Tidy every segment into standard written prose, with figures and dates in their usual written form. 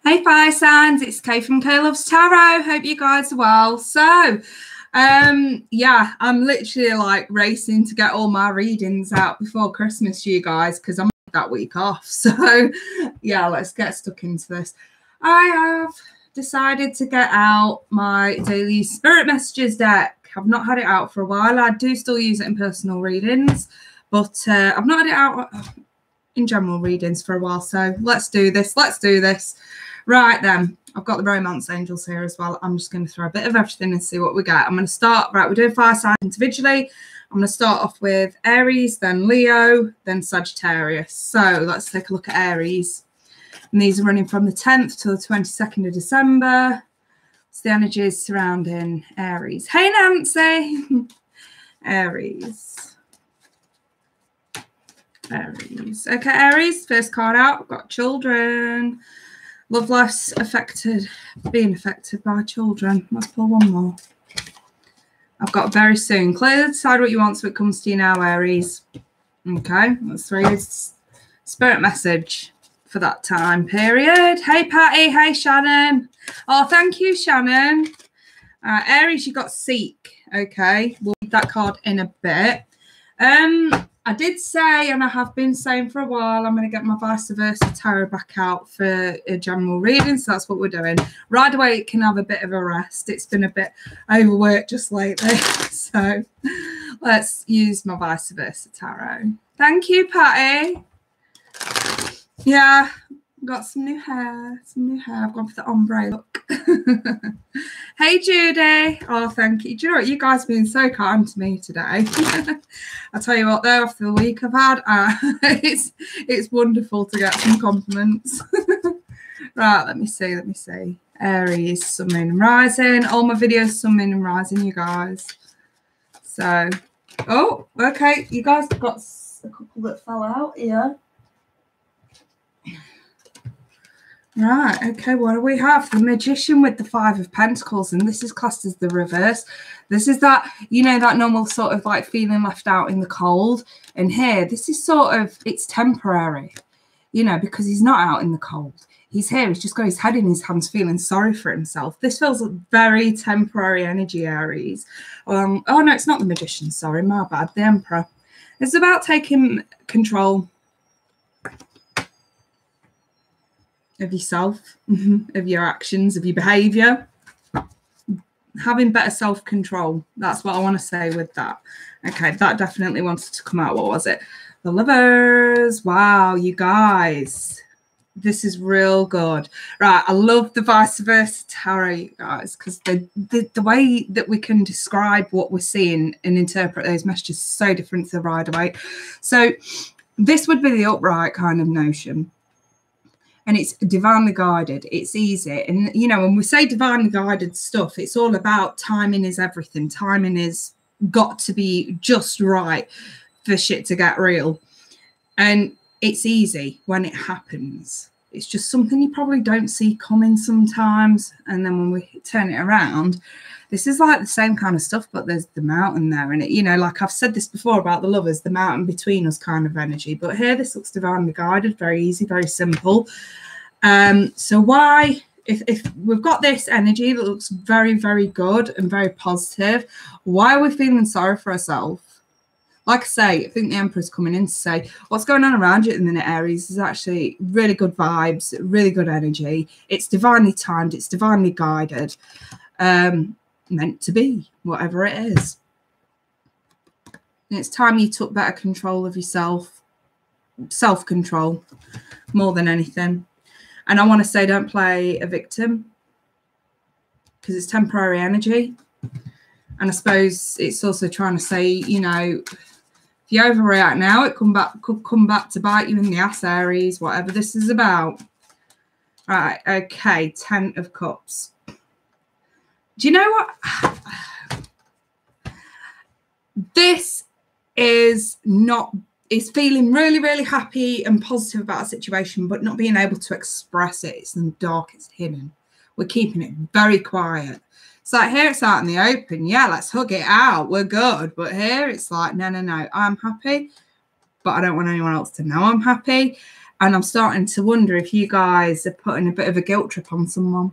Hey Fire Signs, it's Kay from Kay Loves Tarot. Hope you guys are well. So, yeah, I'm literally like racing to get all my readings out before Christmas, you guys, because I'm that week off. So, yeah, let's get stuck into this. I have decided to get out my daily spirit messages deck. I've not had it out for a while. I do still use it in personal readings, but I've not had it out in general readings for a while. So let's do this. Let's do this. Right then, I've got the romance angels here as well. I'm just going to throw a bit of everything and see what we get. I'm going to start, right, we're doing fire signs individually. I'm going to start off with Aries, then Leo, then Sagittarius. So let's take a look at Aries. And these are running from the 10th to the 22nd of December. It's the energies surrounding Aries. Hey, Nancy. Aries. Aries. Okay, Aries, first card out. I've got children. Love life's affected, being affected by children. Let's pull one more. I've got very soon. Clearly decide what you want so it comes to you now, Aries. Okay, let's read spirit message for that time period. Hey, Patty. Hey, Shannon. Oh, thank you, Shannon. Aries, you got Seek. Okay, we'll read that card in a bit. I did say, and I have been saying for a while, I'm going to get my vice versa tarot back out for a general reading. So that's what we're doing. Right away, it can have a bit of a rest. It's been a bit overworked just lately. So let's use my vice versa tarot. Thank you, Patty. Yeah, got some new hair. I've gone for the ombre look. Hey, Judy. Oh, thank you. Do you know what? You guys have been so kind to me today. I'll tell you what, though, after the week I've had, it's wonderful to get some compliments. Right, let me see. Aries, Sun, Moon, and Rising. All my videos, Sun, Moon, and Rising, you guys. So, oh, okay. You guys have got a couple that fell out here. Right, okay, what do we have? The Magician with the Five of Pentacles, and this is classed as the reverse. This is that, you know, that normal sort of like feeling left out in the cold. And here, this is sort of, it's temporary, you know, because he's not out in the cold. He's here, he's just got his head in his hands feeling sorry for himself. This feels like very temporary energy, Aries. Oh, no, it's not the Magician, sorry, my bad, the Emperor. It's about taking control of yourself, of your actions, of your behavior, having better self-control. That's what I want to say with that. Okay, that definitely wanted to come out. What was it? The Lovers. Wow, you guys, this is real good. Right, I love the vice versa tarot, you guys, because the way that we can describe what we're seeing and interpret those messages is so different to the Rider-Waite. So this would be the upright kind of notion. And it's divinely guided. It's easy. And, you know, when we say divinely guided stuff, it's all about timing is everything. Timing is got to be just right for shit to get real. And it's easy when it happens. It's just something you probably don't see coming sometimes. And then when we turn it around, this is like the same kind of stuff, but there's the mountain there. And, it, you know, like I've said this before about the Lovers, the mountain between us kind of energy. But here, this looks divinely guided, very easy, very simple. So why, if we've got this energy that looks very, very good and very positive, why are we feeling sorry for ourselves? Like I say, I think the Emperor's coming in to say what's going on around you at the minute, Aries, is actually really good vibes, really good energy. It's divinely timed. It's divinely guided. Meant to be, whatever it is. And it's time you took better control of yourself. Self-control, more than anything. And I want to say don't play a victim because it's temporary energy. And I suppose it's also trying to say, you know, if you overreact now, it could come back to bite you in the ass, Aries, whatever this is about. Right, okay, 10 of Cups. Do you know what? This is feeling really, really happy and positive about a situation, but not being able to express it. It's in the dark, it's hidden. We're keeping it very quiet. It's like here it's out in the open. Yeah, let's hug it out. We're good. But here it's like, no. I'm happy, but I don't want anyone else to know I'm happy. And I'm starting to wonder if you guys are putting a bit of a guilt trip on someone,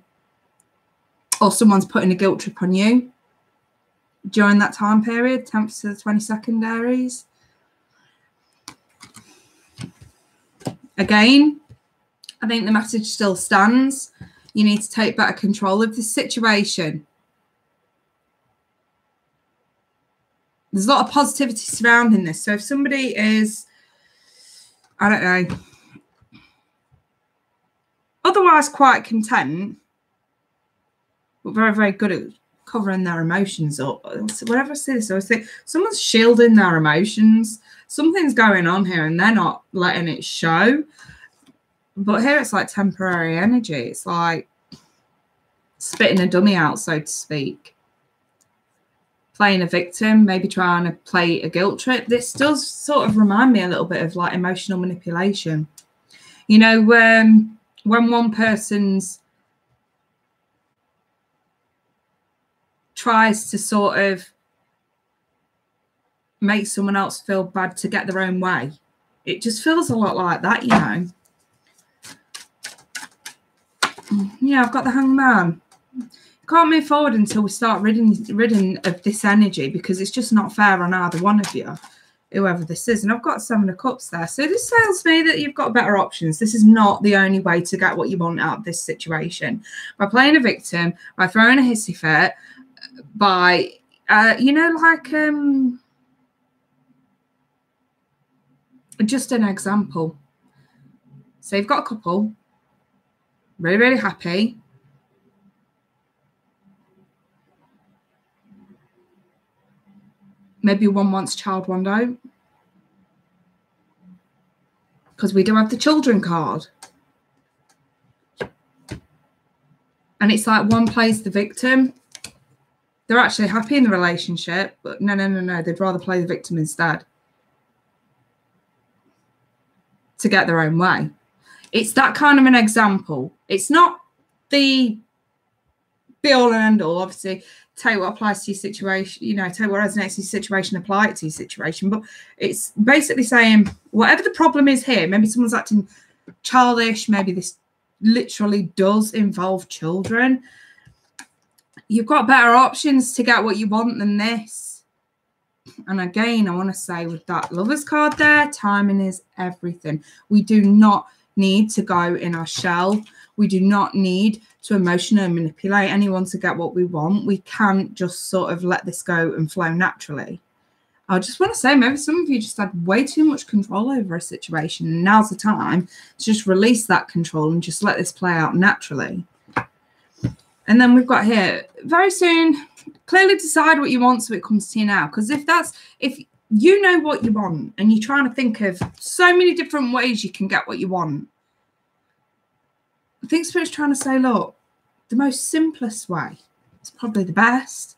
or someone's putting a guilt trip on you during that time period, 10th to the 22nd, Aries. Again, I think the message still stands. You need to take better control of the situation. There's a lot of positivity surrounding this. So if somebody is, I don't know, otherwise quite content, but very, very good at covering their emotions up. So whenever I see this, I always think someone's shielding their emotions. Something's going on here and they're not letting it show. But here it's like temporary energy. It's like spitting a dummy out, so to speak. Playing a victim, maybe trying to play a guilt trip. This does sort of remind me a little bit of like emotional manipulation. You know, when one person's tries to sort of make someone else feel bad to get their own way. It just feels a lot like that, you know. Yeah, I've got the Hangman. Can't move forward until we start ridding of this energy, because it's just not fair on either one of you, whoever this is. And I've got 7 of Cups there. So this tells me that you've got better options. This is not the only way to get what you want out of this situation. By playing a victim, by throwing a hissy fit, by, you know, like, just an example. So you've got a couple, really, really happy. Maybe one wants a child, one don't. Because we do have the children card. And it's like one plays the victim. They're actually happy in the relationship, but no. They'd rather play the victim instead to get their own way. It's that kind of an example. It's not the be-all and end-all, obviously. Tell you what applies to your situation, you know, tell you what resonates to your situation, apply it to your situation. But it's basically saying whatever the problem is here, maybe someone's acting childish, maybe this literally does involve children. You've got better options to get what you want than this. And again, I want to say with that Lovers card there, timing is everything. We do not need to go in our shell. We do not need to emotionally manipulate anyone to get what we want. We can just sort of let this go and flow naturally. I just want to say, maybe some of you just had way too much control over a situation. And now's the time to just release that control and just let this play out naturally. And then we've got here, very soon, clearly decide what you want so it comes to you now. Because if you know what you want and you're trying to think of so many different ways you can get what you want, I think Spirit's trying to say, look, the most simplest way is probably the best.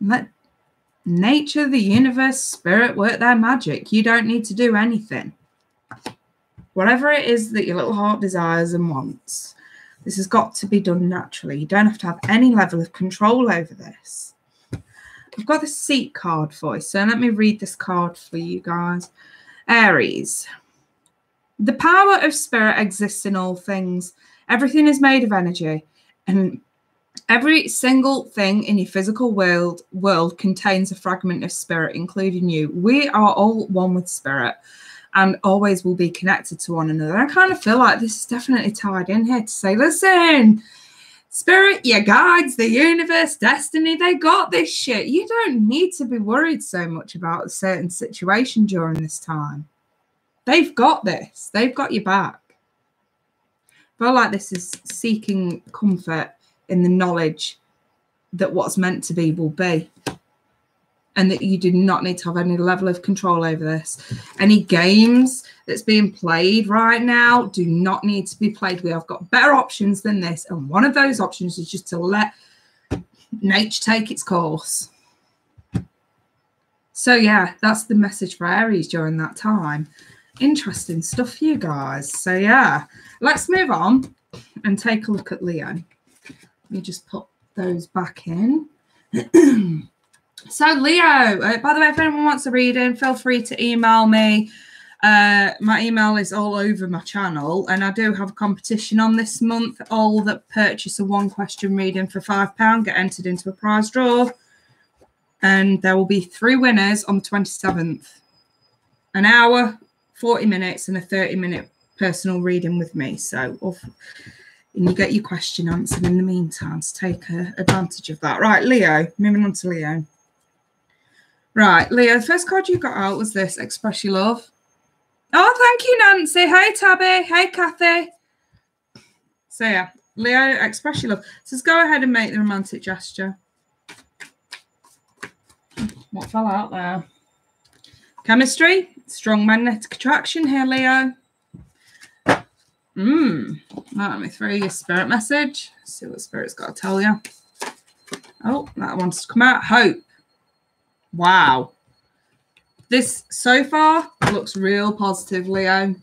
Let nature, the universe, Spirit work their magic. You don't need to do anything. Whatever it is that your little heart desires and wants, this has got to be done naturally. You don't have to have any level of control over this. I've got the Seat card for you, so let me read this card for you guys. Aries. The power of Spirit exists in all things. Everything is made of energy, and every single thing in your physical world contains a fragment of Spirit, including you. We are all one with Spirit and always will be connected to one another. I kind of feel like this is definitely tied in here to say, listen, Spirit, your guides, the universe, destiny, they got this shit. You don't need to be worried so much about a certain situation during this time. They've got this. They've got your back. I feel like this is seeking comfort in the knowledge that what's meant to be will be. And that you do not need to have any level of control over this. Any games that's being played right now do not need to be played. We have got better options than this. And one of those options is just to let nature take its course. So, yeah, that's the message for Aries during that time. Interesting stuff for you guys. So, yeah, let's move on and take a look at Leo. Let me just put those back in. So, Leo, by the way, if anyone wants a reading, feel free to email me. My email is all over my channel, and I do have a competition on this month. All that purchase a 1-question reading for £5 get entered into a prize draw, and there will be 3 winners on the 27th. An hour, 40 minutes, and a 30-minute personal reading with me. So, and you get your question answered in the meantime, so take advantage of that. Right, Leo, moving on to Leo. Right, Leo, the first card you got out was this, Express Your Love. Oh, thank you, Nancy. Hey, Tabby. Hey, Kathy. So, yeah, Leo, Express Your Love. So, let's go ahead and make the romantic gesture. What fell out there? Chemistry, strong magnetic attraction here, Leo. Let me throw you a spirit message. See what spirit's got to tell you. Oh, that wants to come out. Hope. Wow. This so far looks real positive, Leo.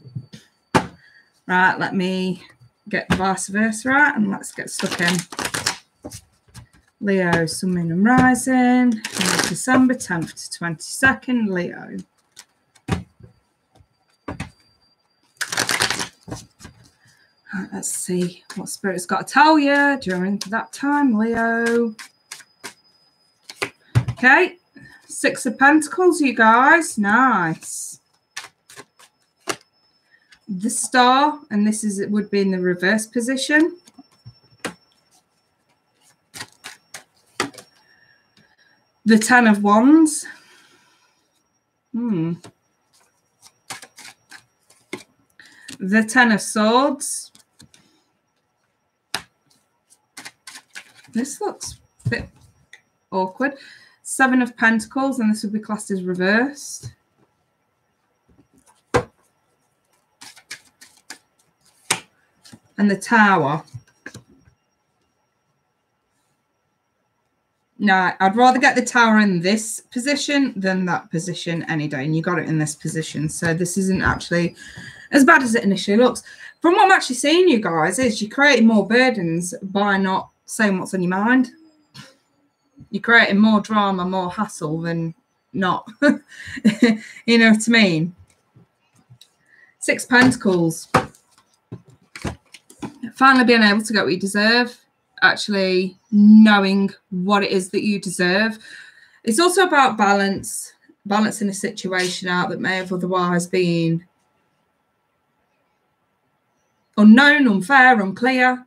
Right, let me get the vice versa out and let's get stuck in. Leo, Sun, Moon and Rising. December 10th to 22nd, Leo. Right, let's see what Spirit's got to tell you during that time, Leo. Okay, 6 of Pentacles, you guys. Nice. The Star, and this is it would be in the reverse position. The 10 of Wands. The 10 of Swords. This looks a bit awkward. 7 of Pentacles, and this would be classed as reversed. And the Tower. No, I'd rather get the Tower in this position than that position any day. And you got it in this position. So this isn't actually as bad as it initially looks. From what I'm actually seeing, you guys, is you're creating more burdens by not saying what's on your mind. You're creating more drama, more hassle than not. You know what I mean? 6 Pentacles. Finally being able to get what you deserve. Actually knowing what it is that you deserve. It's also about balance. Balancing a situation out that may have otherwise been unknown, unfair, unclear.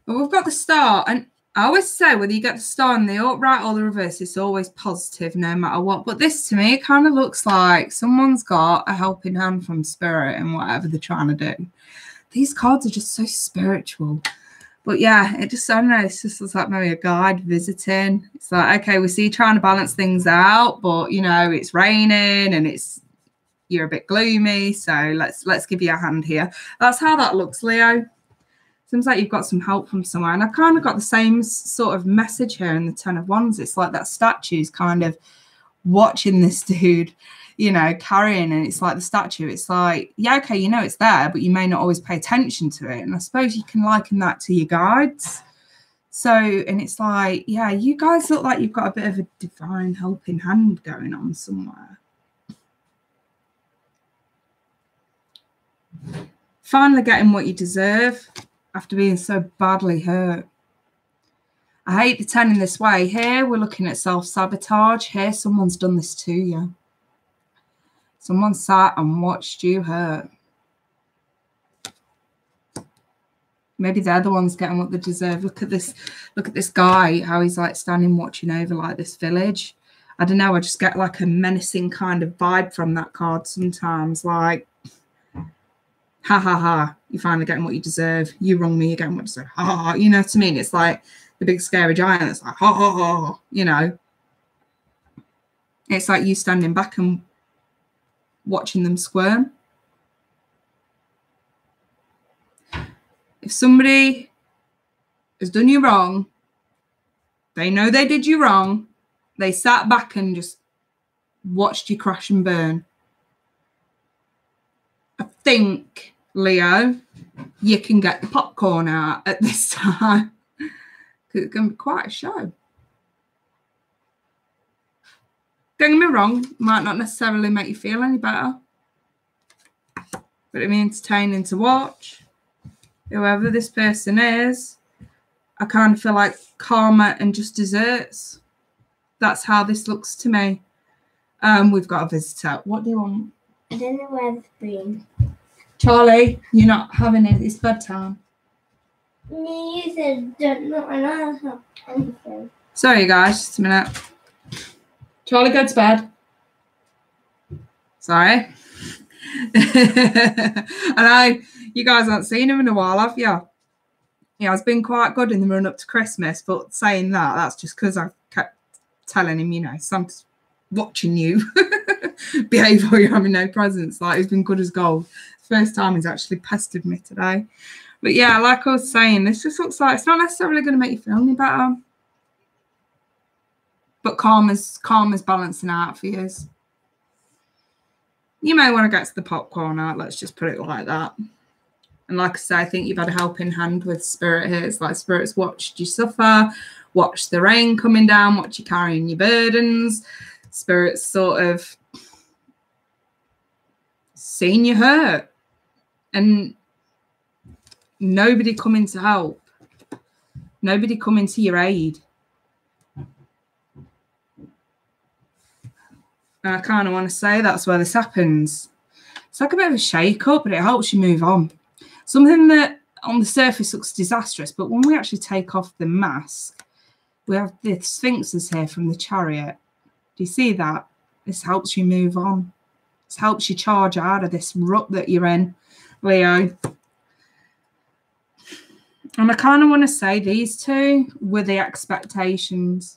But we've got the Star, and I always say whether you get the Star in the upright or the reverse, it's always positive no matter what. But this to me kind of looks like someone's got a helping hand from Spirit in whatever they're trying to do. These cards are just so spiritual. But yeah, it just, I don't know, it's just like maybe a guide visiting. It's like, okay, we see you trying to balance things out, but you know, it's raining and you're a bit gloomy, so let's give you a hand here. That's how that looks, Leo. Seems like you've got some help from somewhere. And I kind of got the same sort of message here in the 10 of Wands. It's like that statue's kind of watching this dude, you know, carrying, and it's like the statue. It's like, yeah, okay, you know it's there, but you may not always pay attention to it. And I suppose you can liken that to your guides. So, and it's like, yeah, you guys look like you've got a bit of a divine helping hand going on somewhere. Finally getting what you deserve after being so badly hurt. I hate the 10 in this way. Here, we're looking at self-sabotage. Here, someone's done this to you. Someone sat and watched you hurt. Maybe they're the ones getting what they deserve. Look at this guy, how he's like standing watching over like this village. I don't know, I just get like a menacing kind of vibe from that card sometimes. Like, ha ha ha, you're finally getting what you deserve. You wrong me, you're getting what you deserve. Ha ha ha. You know what I mean? It's like the big scary giant that's like, ha ha ha, you know. It's like you standing back and watching them squirm. If somebody has done you wrong, they know they did you wrong, they sat back and just watched you crash and burn. I think, Leo, you can get the popcorn out at this time. Because it's going to be quite a show. Don't get me wrong, might not necessarily make you feel any better, but it'd be entertaining to watch. Whoever this person is, I kind of feel like karma and just desserts. That's how this looks to me. We've got a visitor. What do you want? I don't know where the spoon. Charlie, you're not having it. It's bedtime. You said don't not have anything. Sorry, guys. Just a minute. Charlie, go to bed. Sorry. I know you guys haven't seen him in a while, have you? Yeah, it's been quite good in the run up to Christmas, but saying that, that's just because I kept telling him, you know, Santa's watching you behave while you're having no presents. Like, he's been good as gold. First time he's actually pestered me today. But yeah, like I was saying, this just looks like it's not necessarily going to make you feel any better. But karma's balancing out for you. You may want to get to the popcorn out, let's just put it like that. And like I say, I think you've had a helping hand with Spirit here. It's like Spirit's watched you suffer, watched the rain coming down, watched you carrying your burdens. Spirit's sort of seen you hurt. And nobody coming to help. Nobody coming to your aid. And I kind of want to say that's where this happens. It's like a bit of a shake-up, but it helps you move on. Something that on the surface looks disastrous, but when we actually take off the mask, we have the sphinxes here from the Chariot. Do you see that? This helps you move on. This helps you charge out of this rut that you're in, Leo. And I kind of want to say these two were the expectations.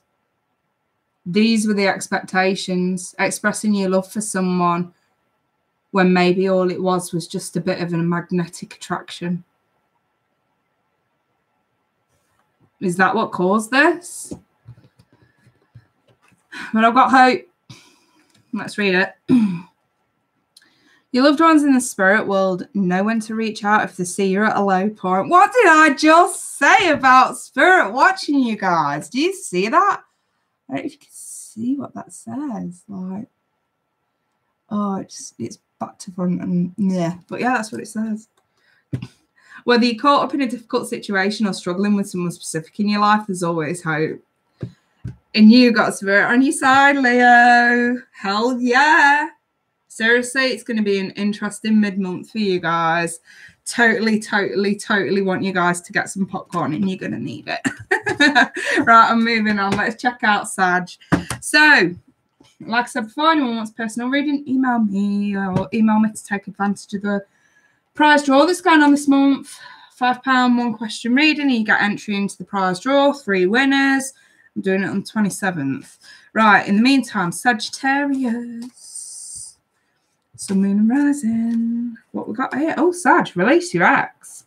These were the expectations, expressing your love for someone when maybe all it was just a bit of a magnetic attraction. Is that what caused this? But I've got hope. Let's read it. Your loved ones in the spirit world know when to reach out if they see you're at a low point. What did I just say about spirit watching, you guys? Do you see that? I don't know if you can see what that says. Like, oh, it's back to front and yeah. But yeah, that's what it says. Whether you're caught up in a difficult situation or struggling with someone specific in your life, there's always hope. And you got spirit on your side, Leo. Hell yeah. Seriously, it's going to be an interesting mid-month for you guys. Totally want you guys to get some popcorn and you're going to need it. Right, I'm moving on. Let's check out Sag. So, like I said before, anyone wants personal reading, email me or email me to take advantage of the prize draw that's going on this month. £5, one question reading. You get entry into the prize draw, 3 winners. I'm doing it on the 27th. Right, in the meantime, Sagittarius. Sun, Moon and Rising. What we got here? Oh, Sag, release your ex.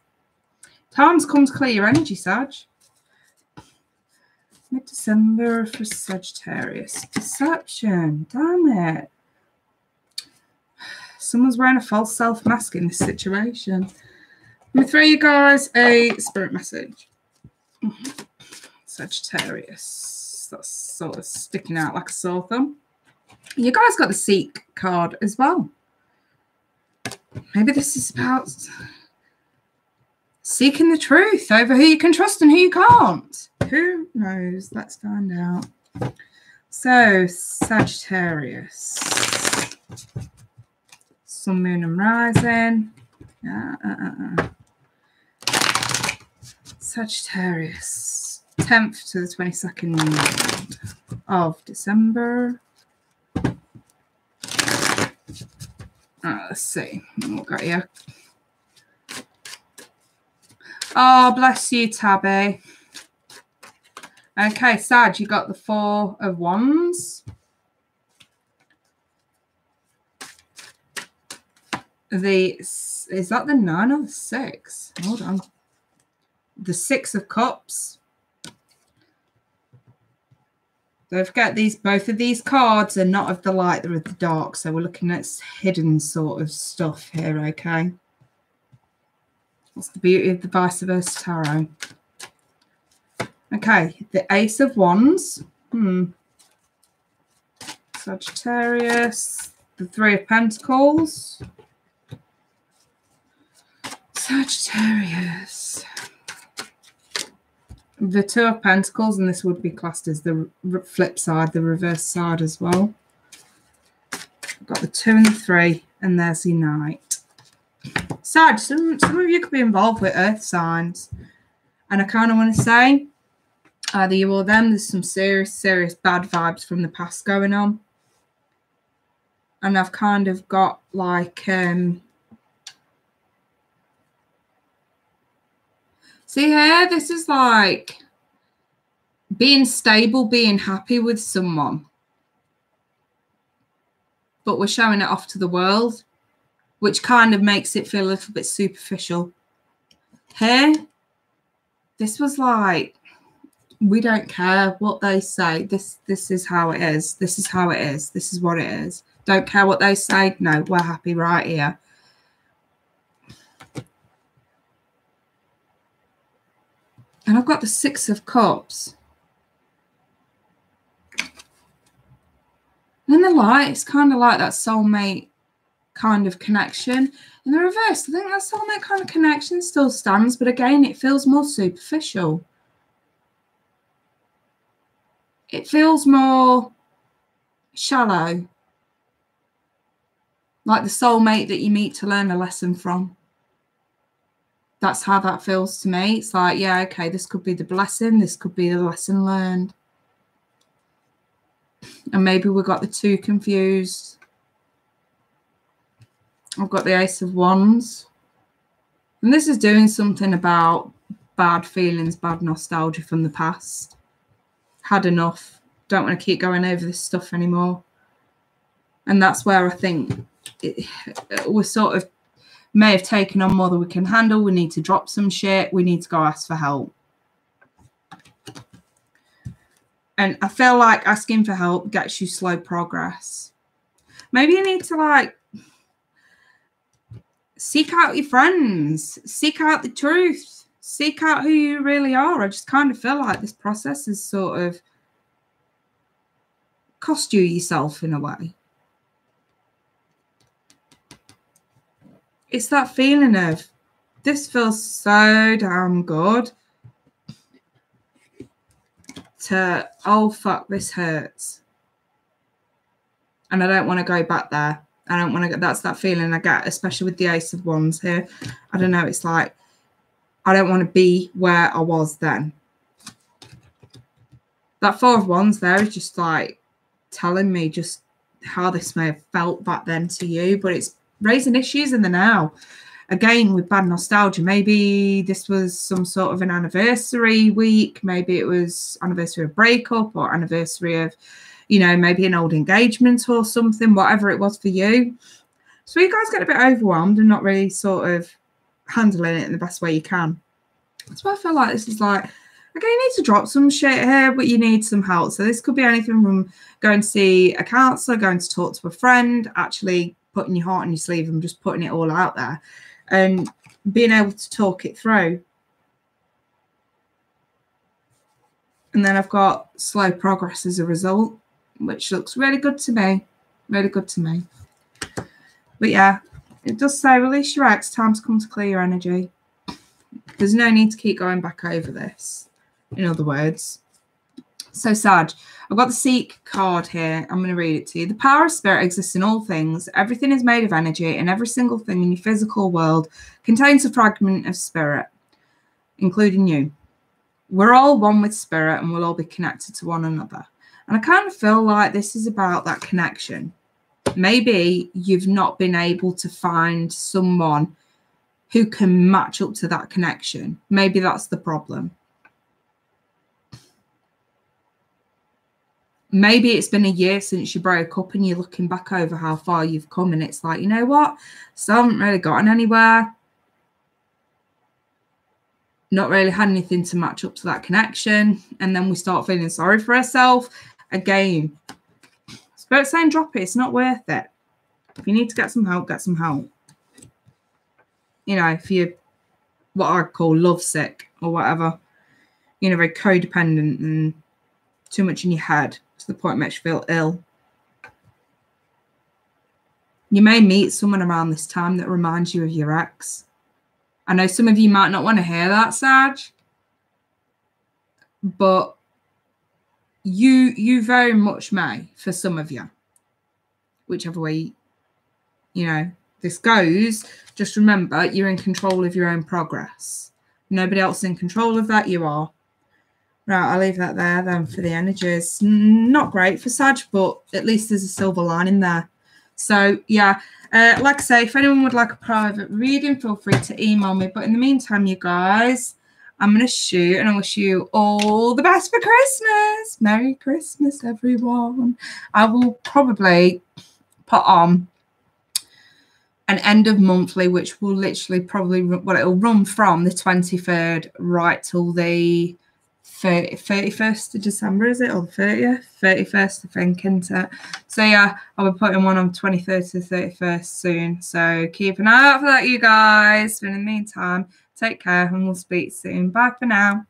Time's come to clear your energy, Sag. Mid-December for Sagittarius. Deception. Damn it. Someone's wearing a false self mask in this situation. Let me throw you guys a spirit message. Sagittarius. That's sort of sticking out like a sore thumb. You guys got the Seek card as well. Maybe this is about seeking the truth over who you can trust and who you can't. Who knows? Let's find out. So, Sagittarius. Sun, Moon and Rising. Sagittarius. 10th to the 22nd of December. Let's see. What got you? Oh, bless you, Tabby. Okay, Sag, you got the 4 of Wands. Is that the 9 or the 6? Hold on. The 6 of Cups. Don't forget, both of these cards are not of the light, they're of the dark. So we're looking at hidden sort of stuff here, okay? That's the beauty of the vice versa tarot. Okay, the Ace of Wands. Let's Sagittarius, the Three of Pentacles. Sagittarius. The Two of Pentacles, and this would be classed as the flip side, the reverse side as well. I've got the 2 and the 3, and there's your Knight. Sag, some of you could be involved with earth signs. And I kind of want to say, either you or them, there's some serious bad vibes from the past going on. And I've kind of got like, see here, this is like being stable, being happy with someone. But we're showing it off to the world, which kind of makes it feel a little bit superficial. Here, this was like, we don't care what they say. This is how it is. This is how it is. This is what it is. Don't care what they say. No, we're happy right here. And I've got the 6 of Cups. And in the light, it's kind of like that soulmate kind of connection. In the reverse, I think that soulmate kind of connection still stands, but again, it feels more superficial. It feels more shallow. Like the soulmate that you meet to learn a lesson from. That's how that feels to me. It's like, yeah, okay, this could be the blessing. This could be the lesson learned. And maybe we got the 2 confused. I've got the Ace of Wands. And this is doing something about bad feelings, bad nostalgia from the past. Had enough. Don't want to keep going over this stuff anymore. And that's where I think we're sort of may have taken on more than we can handle. We need to drop some shit. We need to go ask for help. And I feel like asking for help gets you slow progress. Maybe you need to like seek out your friends, seek out the truth, seek out who you really are. I just kind of feel like this process has sort of cost you yourself in a way. It's that feeling of, this feels so damn good, to, oh, fuck, this hurts. And I don't want to go back there. I don't want to get, that's that feeling I get, especially with the Ace of Wands here. I don't know, it's like, I don't want to be where I was then. That 4 of Wands there is just like telling me just how this may have felt back then to you, but it's raising issues in the now. Again, with bad nostalgia, maybe this was some sort of an anniversary week. Maybe it was anniversary of breakup or anniversary of, you know, maybe an old engagement or something, whatever it was for you. So you guys get a bit overwhelmed and not really sort of handling it in the best way you can. That's why I feel like this is like, okay, you need to drop some shit here, but you need some help. So this could be anything from going to see a counsellor, going to talk to a friend, actually putting your heart on your sleeve and just putting it all out there and being able to talk it through. And then I've got slow progress as a result, which looks really good to me. Really good to me. But yeah, it does say release your ex, time to come to clear your energy. There's no need to keep going back over this, in other words. So Sag, I've got the Seek card here. I'm going to read it to you. The power of spirit exists in all things. Everything is made of energy, and every single thing in your physical world contains a fragment of spirit, including you. We're all one with spirit, and we'll all be connected to one another. And I kind of feel like this is about that connection. Maybe you've not been able to find someone who can match up to that connection. Maybe that's the problem. Maybe it's been a year since you broke up and you're looking back over how far you've come and it's like, you know what? So I haven't really gotten anywhere. Not really had anything to match up to that connection. And then we start feeling sorry for ourselves. Again, Spirit's saying drop it. It's not worth it. If you need to get some help, get some help. You know, if you're what I call lovesick or whatever, you know, very codependent and too much in your head to the point it makes you feel ill. You may meet someone around this time that reminds you of your ex. I know some of you might not want to hear that, Sag, but you very much may, for some of you, whichever way, you know, this goes. Just remember, you're in control of your own progress. Nobody else is in control of that. You are. Right, I'll leave that there then for the energies. Not great for Sag, but at least there's a silver lining there. So, yeah, like I say, if anyone would like a private reading, feel free to email me. But in the meantime, you guys, I'm going to shoot and I wish you all the best for Christmas. Merry Christmas, everyone. I will probably put on an end of monthly, which will literally probably, well, it'll run from the 23rd right till the 31st of December, is it? Or the 30th? 31st, I think, isn't it? So, yeah, I'll be putting one on 23rd to 31st soon. So, keep an eye out for that, you guys. But in the meantime, take care and we'll speak soon. Bye for now.